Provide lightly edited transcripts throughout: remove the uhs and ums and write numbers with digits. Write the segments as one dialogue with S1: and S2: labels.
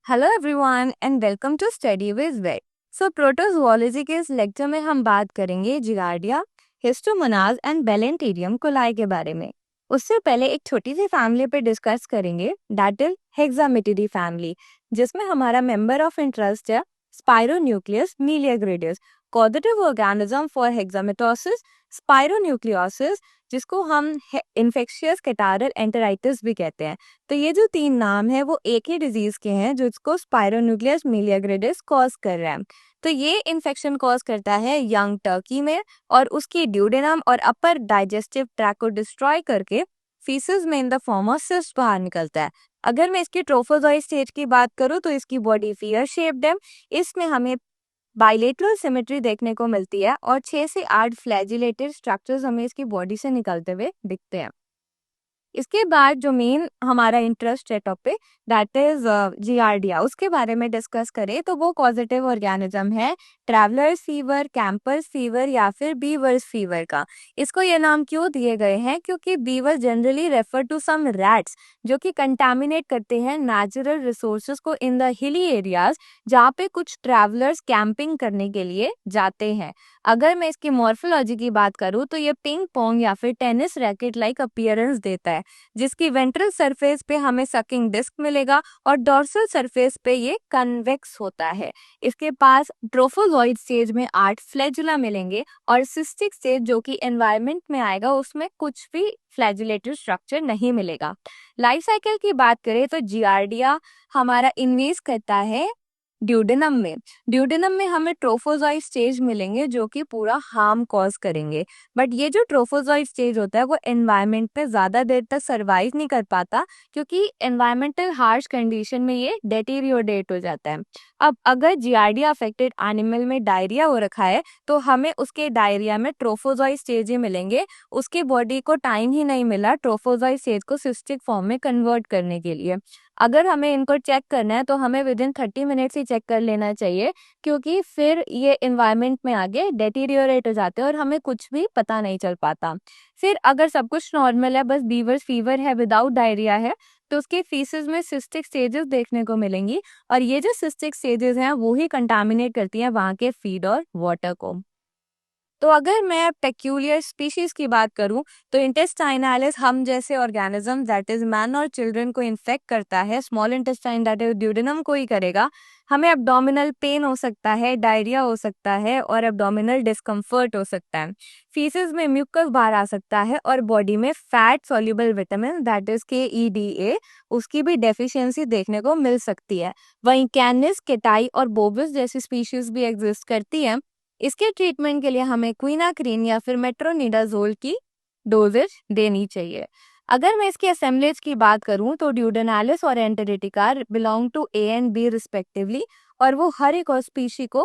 S1: Hello everyone and welcome to study with vet. So protozoology के इस lecture में हम बात करेंगे जिगार्डिया, हिस्टोमोनाज एंड बेलेंटेरियम कोलाई के बारे में। उससे पहले एक छोटी सी फैमिली पे डिस्कस करेंगे, दैट इज हेक्सामेटिडी फैमिली, जिसमें हमारा मेंबर ऑफ इंटरेस्ट है स्पाइरोन्यूक्लियस मीलियाग्रेडियस, कॉजेटिव ऑर्गेनिज्म फॉर हेक्सामेटोसिस, स्पाइरोन्यूक्लियोसिस, जिसको हम इन्फेक्शियस कैटारल एंटेराइटिस भी कहते हैं। तो ये जो तीन नाम है वो एक ही डिजीज के हैं जो इसको स्पाइरोन्यूक्लियस मीलियाग्रेडिस कॉज कर रहा है। तो ये इन्फेक्शन कॉज करता है यंग टर्की में और उसकी ड्यूडेनम और अपर डाइजेस्टिव ट्रैक्ट को डिस्ट्रॉय करके फीसेस में in the form of cyst बाहर निकलता है। अगर मैं इसकी ट्रोफोजोइड स्टेज की बात करूं तो इसकी बॉडी फियर शेप्ड है। इसमें हमें बाइलेटरल सिमेट्री देखने को मिलती है और 6 से 8 फ्लैजिलेटेड स्ट्रक्चर्स हमें इसकी बॉडी से निकलते हुए दिखते हैं। इसके बाद जो मेन हमारा इंटरेस्ट है टॉपिक, दैट इज जियार्डिया, उसके बारे में डिस्कस करें तो वो कॉजेटिव ऑर्गेनिज्म है ट्रैवलर्स फीवर, कैंपर्स फीवर या फिर बीवर्स फीवर का। इसको ये नाम क्यों दिए गए हैं? क्योंकि beaver generally refer to some rats जो कि कंटामिनेट करते हैं नेचुरल रिसोर्सेज को इन द हिली एरियाज जहाँ पे कुछ ट्रैवलर्स कैंपिंग करने के लिए जाते हैं। अगर मैं इसकी मॉर्फोलॉजी की बात करूँ तो ये पिंग पोंग या फिर टेनिस रैकेट लाइक अपीयरेंस देता है, जिसकी वेंट्रल सरफेस पे हमें सकिंग डिस्क मिलेगा और डॉर्सल सरफेस पे ये कन्वेक्स होता है। इसके पास ट्रोफोजोइड स्टेज में 8 फ्लैजुला मिलेंगे और सिस्टिक स्टेज जो कि एनवायरनमेंट में आएगा उसमें कुछ भी फ्लैजुलेटेड स्ट्रक्चर नहीं मिलेगा। लाइफ साइकिल की बात करें तो जियार्डिया हमारा इन्वेज करता है ड्यूडेनम में। ड्यूडेनम में हमें ट्रोफोजोइड स्टेज मिलेंगे जो कि पूरा हार्म कॉज करेंगे। बट ये जो ट्रोफोजोइड स्टेज होता है वो एनवायरनमेंट पे ज्यादा देर तक सरवाइव नहीं कर पाता, क्योंकि एनवायरमेंटल हार्श कंडीशन में ये डेटीरियोरेट हो जाता है। अब अगर जियार्डिया अफेक्टेड एनिमल में डायरिया हो रखा है तो हमें उसके डायरिया में ट्रोफोजोइड स्टेज ही मिलेंगे। उसकी बॉडी को टाइम ही नहीं मिला ट्रोफोजोइड स्टेज को सिस्टिक फॉर्म में कन्वर्ट करने के लिए। अगर हमें इनको चेक करना है तो हमें विद इन 30 मिनट्स ही चेक कर लेना चाहिए, क्योंकि फिर ये एनवायरनमेंट में आगे डेटीरियोरेट हो जाते हैं और हमें कुछ भी पता नहीं चल पाता। फिर अगर सब कुछ नॉर्मल है, बस बीवर्स फीवर है विदाउट डायरिया है, तो उसके फीसेस में सिस्टिक स्टेजेस देखने को मिलेंगी और ये जो सिस्टिक स्टेजेस हैं वो ही कंटामिनेट करती हैं वहाँ के फीड और वाटर को। तो अगर मैं पेक्यूलियर स्पीशीज की बात करूं तो इंटेस्टाइनालिस हम जैसे ऑर्गेनिज्म दैट इज मैन और चिल्ड्रन को इन्फेक्ट करता है। Small intestine that is duodenum को ही करेगा। हमें एब्डोमिनल पेन हो सकता है, डायरिया हो सकता है और एब्डोमिनल डिस्कम्फर्ट हो सकता है। फीसेस में म्यूकस बाहर आ सकता है और बॉडी में fat soluble vitamin that is KEDA उसकी भी डेफिशिएंसी देखने को मिल सकती है। वहीं कैनिस, केटाई और बोबिस जैसी स्पीशीज भी एग्जिस्ट करती है। इसके ट्रीटमेंट के लिए हमें क्विनाक्रीन या फिर मेट्रोनिडाजोल की डोजेज देनी चाहिए। अगर मैं इसकी असेंबलेज की बात करूं तो ड्यूडेनालिस और enterica belong to A and B respectively और वो हर एक और स्पीशी को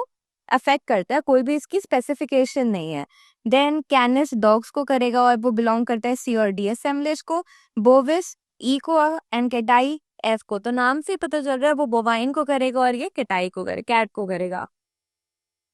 S1: अफेक्ट करता है, कोई भी इसकी स्पेसिफिकेशन नहीं है। देन कैनिस डॉग्स को करेगा और वो बिलोंग करता है C और D असेंबलेज को। बोविस E को एंड केटाई F को। तो नाम से पता चल रहा है वो बोवाइन को करेगा और ये केटाई को करेगा, कैट को करेगा।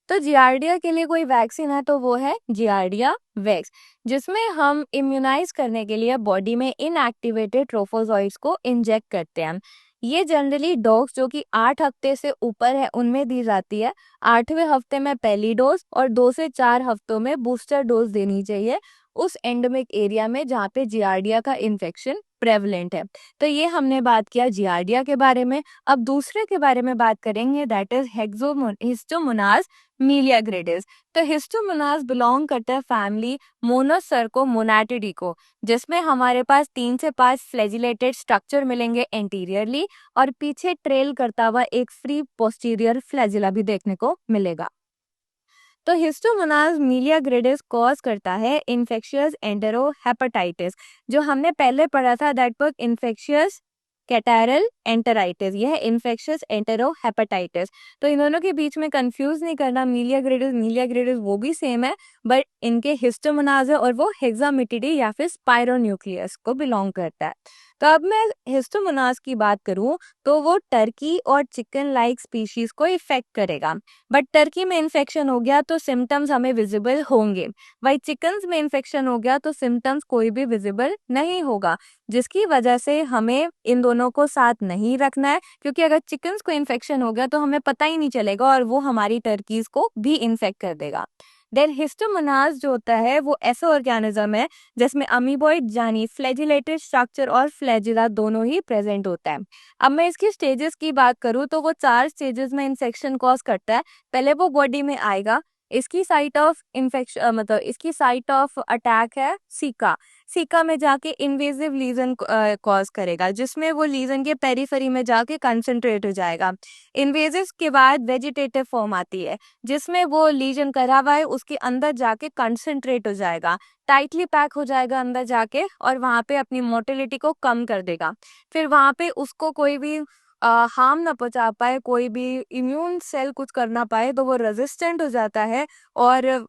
S1: तो जियार्डिया के लिए कोई वैक्सीन है तो वो है जियार्डिया वैक्स, जिसमें हम इम्यूनाइज करने के लिए बॉडी में इनएक्टिवेटेड ट्रोफोजोइड्स को इंजेक्ट करते हैं। ये जनरली डॉग्स जो कि 8 हफ्ते से ऊपर है उनमें दी जाती है। 8वें हफ्ते में पहली डोज और 2 से 4 हफ्तों में बूस्टर डोज देनी चाहिए उस एंडेमिक एरिया में जहाँ पे जियार्डिया का इन्फेक्शन प्रेवलेंट है। तो ये हमने बात किया जियार्डिया के बारे में। अब दूसरे के बारे में बात करेंगे, दैट इज हिस्टोमोनाज मीलियाग्रेडिस। तो हिस्टोमोनाज बिलोंग करता है फैमिली मोनोसर्को मोनाटिडी को, जिसमें हमारे पास 3 से 5 फ्लैजिलेटेड स्ट्रक्चर मिलेंगे एंटीरियरली और पीछे ट्रेल करता हुआ एक फ्री पोस्टीरियर फ्लैजिला भी देखने को मिलेगा। तो हिस्टोमोनाज मीलियाग्रेडिस कॉज करता है इन्फेक्शियस एंटेरोहेपेटाइटिस, जो हमने पहले पढ़ा था, that was infectious catarrhal enteritis. यह इन्फेक्शियस एंटेरोहेपेटाइटिस। तो इन दोनों के बीच में कंफ्यूज नहीं करना, मीलियाग्रेडिस वो भी सेम है, बट इनके हिस्टोमोनाज है और वो हेक्सामेटिडी या फिर स्पाइरोन्यूक्लियस को बिलोंग करता है। तो अब मैं हिस्टोमोनास की बात करूं तो वो टर्की और चिकन लाइक स्पीशीज को इफेक्ट करेगा। बट टर्की में इन्फेक्शन हो गया तो सिम्टम्स हमें विजिबल होंगे, वही चिकन्स में इन्फेक्शन हो गया तो सिम्टम्स कोई भी विजिबल नहीं होगा, जिसकी वजह से हमें इन दोनों को साथ नहीं रखना है, क्योंकि अगर चिकन्स को इन्फेक्शन हो गया तो हमें पता ही नहीं चलेगा और वो हमारी टर्कीज को भी इन्फेक्ट कर देगा। देन हिस्टोमोनास जो होता है वो ऐसा ऑर्गेनिज्म है जिसमें अमीबॉइड यानी फ्लैजिलेटेड स्ट्रक्चर और फ्लैजिला दोनों ही प्रेजेंट होता है। अब मैं इसकी स्टेजेस की बात करूँ तो वो 4 स्टेजेस में इन्फेक्शन कॉज करता है। पहले वो बॉडी में आएगा, इसकी साइट ऑफ इन्फेक्शन मतलब इसकी साइट ऑफ अटैक है सीका। सीका में जाके इन्वेजिव लीजन कॉज करेगा, जिसमें वो लीजन के पेरिफेरी में जाके कंसंट्रेट हो जाएगा। इन्वेजिव के बाद वेजिटेटिव फॉर्म आती है, जिसमें वो लीजन करा हुआ है उसके अंदर जाके कंसंट्रेट हो जाएगा, टाइटली पैक हो जाएगा अंदर जाके और वहां पे अपनी मोटिलिटी को कम कर देगा। फिर वहां पे उसको कोई भी हार्म ना पहुंचा पाए, कोई भी इम्यून सेल कुछ कर ना पाए, तो वो रेजिस्टेंट हो जाता है और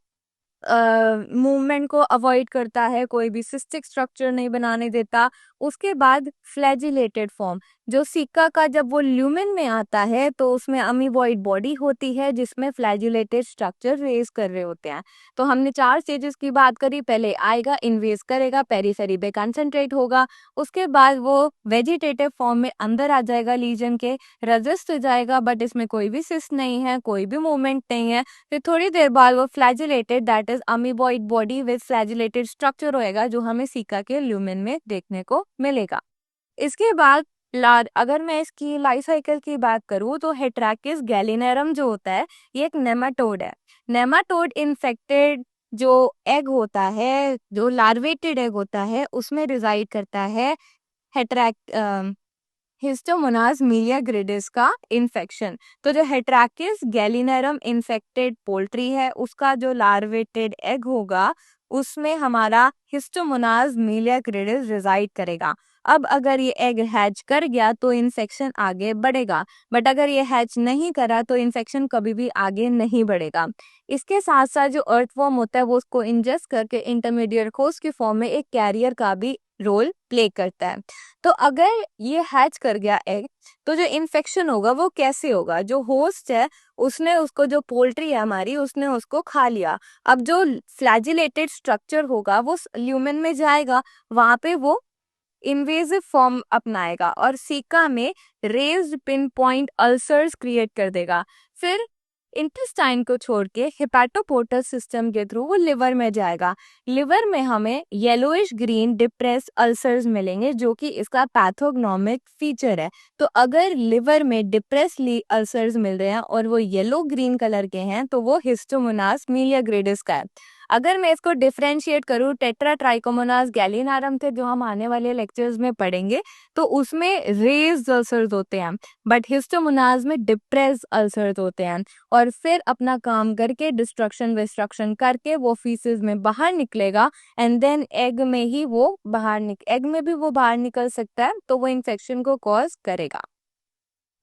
S1: मूवमेंट को अवॉइड करता है, कोई भी सिस्टिक स्ट्रक्चर नहीं बनाने देता। उसके बाद फ्लैजिलेटेड फॉर्म, जो सिक्का का जब वो ल्यूमेन में आता है तो उसमें अमीबॉइड बॉडी होती है जिसमें फ्लैजिलेटेड स्ट्रक्चर रेज कर रहे होते हैं। तो हमने 4 स्टेजेस की बात करी, पहले आएगा, इन्वेज करेगा, पेरिफेरी पे कंसंट्रेट होगा, उसके बाद वो वेजिटेटिव फॉर्म में अंदर आ जाएगा लीजन के, रेजिस्ट हो जाएगा बट इसमें कोई भी सिस्ट नहीं है, कोई भी मूवमेंट नहीं है। फिर थोड़ी देर बाद वो flagellated that is amoeboid body with flagellated structure होएगा, जो हमें सिक्का के ल्यूमेन में देखने को मिलेगा। इसके बाद अगर मैं इसकी लाइफ साइकिल की बात करूं तो हेट्राकिस गैलिनेरम जो होता है ये एक नेमाटोड है। नेमाटोड इन्फेक्टेड जो एग होता है, जो लार्वेटेड एग होता है, उसमें रिजाइड करता है हेट्रैक हिस्टोमोनास मिलिया ग्रिडिस का इन्फेक्शन। तो जो हेट्राकिस गैलिनेरम इन्फेक्टेड पोल्ट्री है उसका जो लार्वेटेड एग होगा उसमें हमारा हिस्टोमोनास मिलिया ग्रिडिस रिजाइड करेगा। अब अगर ये एग हैच कर गया तो इन्फेक्शन आगे बढ़ेगा, बट अगर ये हैच नहीं करा तो इन्फेक्शन कभी भी आगे नहीं बढ़ेगा। इसके साथ साथ जो अर्थवॉर्म होता है वो उसको इंजेस्ट करके इंटरमीडिएट होस्ट की फॉर्म में एक कैरियर का भी रोल प्ले करता है। तो अगर ये हैच कर गया एग तो जो इन्फेक्शन होगा वो कैसे होगा, जो होस्ट है उसने उसको, जो पोल्ट्री है हमारी उसने उसको खा लिया। अब जो फ्लैजिलेटेड स्ट्रक्चर होगा वो ल्यूमेन में जाएगा, वहां पे वो इन्वेजिव फॉर्म अपनाएगा और सीका में raised pin point ulcers create कर देगा। फिर इंटेस्टाइन को छोड़ के हेपाटोपोर्टस सिस्टम के थ्रू वो लिवर में जाएगा। लिवर में हमें येलोइश ग्रीन डिप्रेस अल्सर्स मिलेंगे जो कि इसका पैथोग्नोमिक फीचर है। तो अगर लिवर में डिप्रेस अल्सर्स मिल रहे हैं और वो येलो ग्रीन कलर के हैं तो वो हिस्टोमोनास मिलिया ग्रेडिस का है। अगर मैं इसको डिफरेंशिएट करूँ, टेट्रा ट्राइकोमोनास गैलिनारम थे जो हम आने वाले लेक्चर्स में पढ़ेंगे, तो उसमें रेज्ड अल्सर्स होते हैं, बट हिस्टोमोनास में डिप्रेस अल्सर्स होते हैं। और फिर अपना काम करके डिस्ट्रक्शन विस्ट्रक्शन करके वो फीसेस में बाहर निकलेगा एंड देन एग में ही वो एग में भी वो बाहर निकल सकता है, तो वो इन्फेक्शन को कॉज करेगा।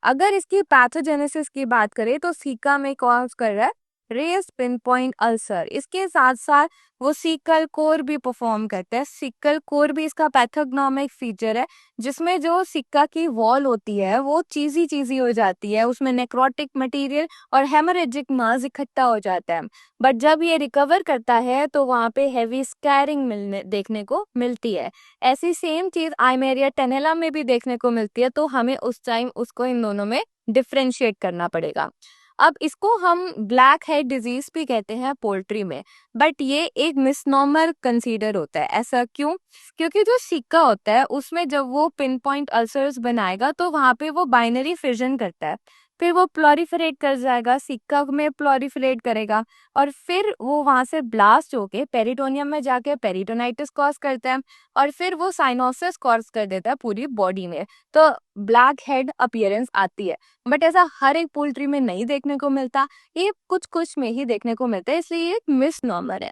S1: अगर इसकी पैथोजेनेसिस की बात करें तो सीका में कॉज कर रहा है रेस्ड पिन पॉइंट अल्सर। इसके साथ साथ वो सीकल कोर भी परफॉर्म करता है। सिकल कोर भी इसका पैथोग्नोमिक फीचर है, जिसमें जो सिक्का की वॉल होती है वो चीजी चीजी हो जाती है, उसमें नेक्रोटिक मटेरियल और हेमोरेजिक मास इकट्ठा हो जाता है। बट जब ये रिकवर करता है तो वहाँ पे हैवी स्कैरिंग मिलने देखने को मिलती है। ऐसी सेम चीज आइमेरिया टेनेला में भी देखने को मिलती है, तो हमें उस टाइम उसको इन दोनों में डिफ्रेंशिएट करना पड़ेगा। अब इसको हम ब्लैक हेड डिजीज भी कहते हैं पोल्ट्री में, बट ये एक मिसनॉमर कंसीडर होता है। ऐसा क्यों? क्योंकि जो सिक्का होता है उसमें जब वो पिन पॉइंट अल्सर्स बनाएगा तो वहां पे वो बाइनरी फिजन करता है, फिर वो प्लोरिफरेट कर जाएगा, सिक्का में प्लोरिफरेट करेगा और फिर वो वहां से ब्लास्ट होके पेरिटोनियम में जाके पेरिटोनाइटिस कॉज करता है और फिर वो साइनोसिस कॉज कर देता है पूरी बॉडी में। तो ब्लैक हेड अपीयरेंस आती है, बट ऐसा हर एक पोल्ट्री में नहीं देखने को मिलता, ये कुछ कुछ में ही देखने को मिलता है, इसलिए ये एक मिसनॉमर है।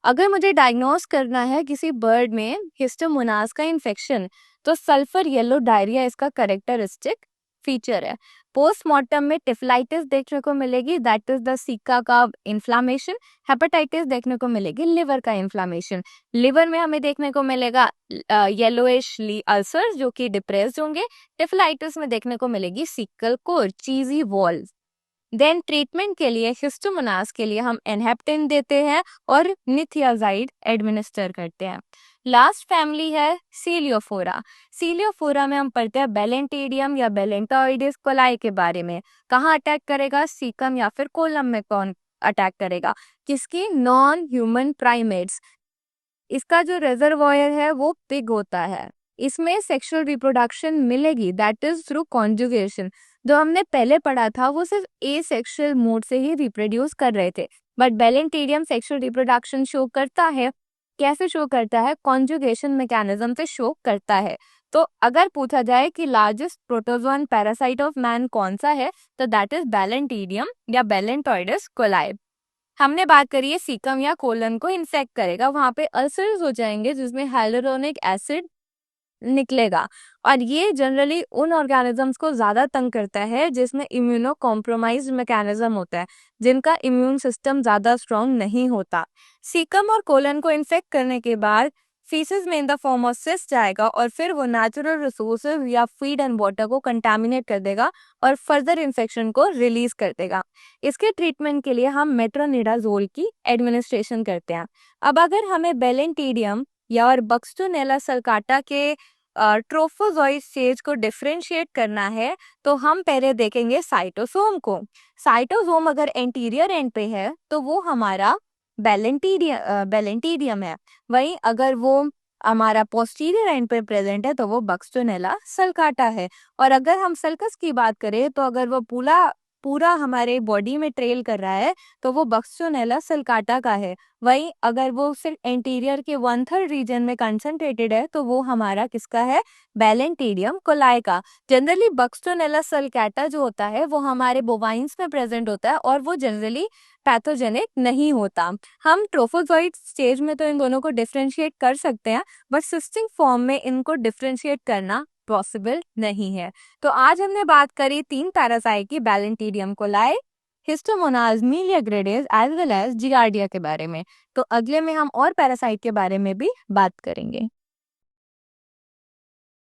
S1: अगर मुझे डायग्नोस करना है किसी बर्ड में हिस्टोमोनास का इन्फेक्शन, तो सल्फर येलो डायरिया इसका करेक्टरिस्टिक फीचर है। पोस्टमार्टम में टिफलाइटिस देखने को मिलेगी, दैट इज द सीका का इन्फ्लामेशन। हेपेटाइटिस देखने को मिलेगी, लिवर का इन्फ्लामेशन। लिवर में हमें देखने को मिलेगा येलोइश अल्सर जो कि डिप्रेस्ड होंगे। टिफलाइटिस में देखने को मिलेगी caecal core, cheesy wall. Then treatment के लिए हिस्टोमोनास के लिए हम एनहेप्टिन देते हैं और निथियाजाइड एडमिनिस्टर करते हैं। लास्ट फैमिली है सीलियोफोरा। सीलियोफोरा में हम पढ़ते हैं बेलेंटेरियम या बेलेंटोइडिस कोलाई के बारे में। कहाँ अटैक करेगा? सीकम या फिर कोलम में कौन अटैक करेगा? किसकी? Non human primates. इसका जो रिजर्वॉयर है वो पिग होता है। इसमें सेक्सुअल रिप्रोडक्शन मिलेगी, दैट इज थ्रू कॉन्जुगेशन। जो हमने पहले पढ़ा था वो सिर्फ ए सेक्सुअल मोड से ही रिप्रोड्यूस कर रहे थे, बट बेलेंटेरियम सेक्सुअल रिप्रोडक्शन शो करता है। कैसे शो करता है? कॉन्जुगेशन मैकेनिज्म से शो करता है। तो अगर पूछा जाए कि largest protozoan parasite of man कौन सा है, तो दैट इज बेलेंटेरियम या बेलेंटोइडस कोलाई। हमने बात करी है सीकम या कोलन को इंसेक्ट करेगा, वहां पे अल्सर्स हो जाएंगे जिसमें हाइलुरोनिक एसिड निकलेगा। और ये जनरली उन ऑर्गेनिजम्स को ज्यादा तंग करता है जिसमें इम्यूनो कॉम्प्रोमाइज्ड मैकेनिज्म होता है, जिनका इम्यून सिस्टम ज्यादा स्ट्रांग नहीं होता। सीकम और कोलन को इन्फेक्ट करने के बाद फीसेस में in the form of cyst जाएगा और फिर वो नेचुरल रिसोर्सेज या फीड एंड वाटर को कंटामिनेट कर देगा और फर्दर इन्फेक्शन को रिलीज कर देगा। इसके ट्रीटमेंट के लिए हम मेट्रोनिडाजोल की एडमिनिस्ट्रेशन करते हैं। अब अगर हमें बेलेंटीडियम या और बक्सटोनेला सल्काटा के ट्रोफोजोइड स्टेज को डिफरेंशिएट करना है तो हम पहले देखेंगे साइटोसोम को। साइटोसोम अगर एंटीरियर एंड पे है तो वो हमारा बेलेंटीडियम है। वहीं अगर वो हमारा पोस्टीरियर एंड पे प्रेजेंट है तो वो बक्सटोनेला सल्काटा है। और अगर हम सल्कस की बात करें तो अगर वो पूरा पूरा हमारे बॉडी में ट्रेल कर रहा है तो वो बक्सटोनेला सल्काटा का है। वहीं अगर वो सिर्फ एंटीरियर के 1/3 रीजन में कंसंट्रेटेड है तो वो हमारा किसका है? बेलेंटीडियम कोलाई का। जनरली बक्सटोनेला सल्काटा जो होता है वो हमारे बोवाइंस में प्रेजेंट होता है और वो जनरली पैथोजेनिक नहीं होता। हम ट्रोफोजोइड स्टेज में तो इन दोनों को डिफरेंशिएट कर सकते हैं, बट सिस्टिक फॉर्म में इनको डिफरेंशिएट करना पॉसिबल नहीं है। तो आज हमने बात करी 3 पैरासाइट की, Balantidium coli, Histomonas, meleagridis as well as Giardia के बारे में। तो अगले में हम और पैरासाइट के बारे में भी बात करेंगे।